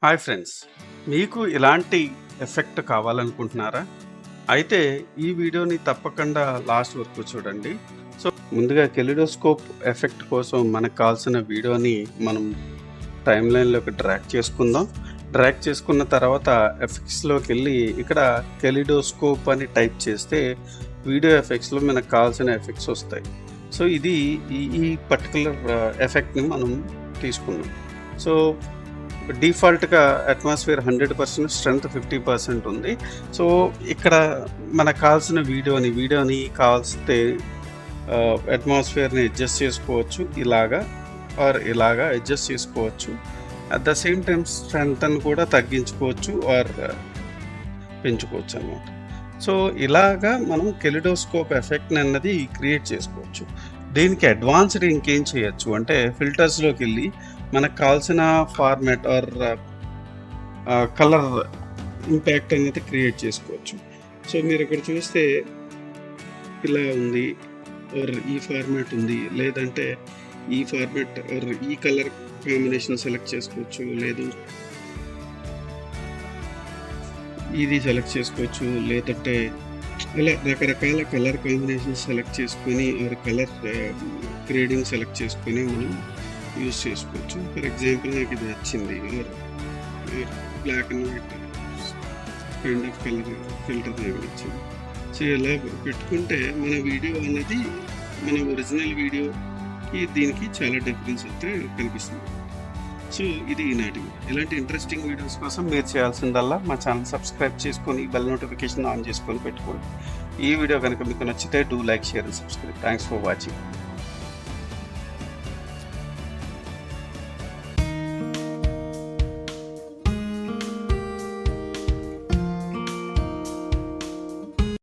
Hi friends, మీకు ఇలాంటి effect కావాలనుకుంటున్నారా? అయితే ఈ వీడియోని తప్పకుండా లాస్ట్ వరకు చూడండి. సో, ముందుగా కెలిడోస్కోప్ ఎఫెక్ట్ కోసం మనకు కావాల్సిన వీడియోని మనం టైమ్ లైన్‌లోకి డ్రాగ్ చేసుకుందాం. డ్రాగ్ చేసుకున్న తర్వాత ఎఫెక్ట్స్‌లోకెళ్ళి ఇక్కడ కెలిడోస్కోప్ అని టైప్ చేస్తే వీడియో ఎఫెక్ట్స్‌లో మనకు కావాల్సిన ఎఫెక్ట్స్ వస్తాయి. సో, ఇది ఈ పర్టిక్యులర్ ఎఫెక్ట్‌ని మనం తీసుకున్నాం. సో, డిఫాల్ట్‌గా అట్మాస్ఫియర్ 100%, స్ట్రెంత్ 50% ఉంది. సో, ఇక్కడ మనకు కావాల్సిన వీడియోని కావాల్సితే అట్మాస్ఫియర్‌ని అడ్జస్ట్ చేసుకోవచ్చు. ఇలాగా ఇలాగా అడ్జస్ట్ చేసుకోవచ్చు. అట్ ద సేమ్ టైమ్ స్ట్రెంగ్త్‌ని కూడా తగ్గించుకోవచ్చు పెంచుకోవచ్చు అన్నమాట. సో, ఇలాగా మనం కెలిడోస్కోప్ ఎఫెక్ట్‌ని అన్నది క్రియేట్ చేసుకోవచ్చు. దీనికి అడ్వాన్స్‌డ్ ఇంకేం చేయొచ్చు అంటే ఫిల్టర్స్‌లోకెళ్ళి మనకు కావాల్సిన ఫార్మాట్ కలర్ ఇంపాక్ట్ అనేది క్రియేట్ చేసుకోవచ్చు. సో, మీరు ఇక్కడ చూస్తే ఇలా ఉంది, ఈ ఫార్మాట్ ఉంది, లేదంటే ఈ ఫార్మాట్ ఈ కలర్ కాంబినేషన్ సెలెక్ట్ చేసుకోవచ్చు, లేదు ఇది సెలెక్ట్ చేసుకోవచ్చు, లేదంటే ఇలా రకరకాల కలర్ కాంబినేషన్ సెలెక్ట్ చేసుకొని కలర్ గ్రేడింగ్ సెలెక్ట్ చేసుకొని మనం యూజ్ చేసుకోవచ్చు. ఫర్ ఎగ్జాంపుల్ నాకు ఇది నచ్చింది, black and white kind of colour filter నాకు నచ్చింది. సో, ఇలా పెట్టుకుంటే మన వీడియో అనేది మన ఒరిజినల్ వీడియోకి దీనికి చాలా డిఫరెన్స్ అయితే కనిపిస్తుంది. సో, ఇది ఈనాటి ఇలాంటి ఇంట్రెస్టింగ్ వీడియోస్ కోసం మీరు చేయాల్సిందల్లా మా ఛానల్ సబ్స్క్రైబ్ చేసుకొని బెల్ నోటిఫికేషన్ ఆన్ చేసుకొని పెట్టుకోండి. ఈ వీడియో కనుక మీకు నచ్చితే do like, share and subscribe. Thanks for watching.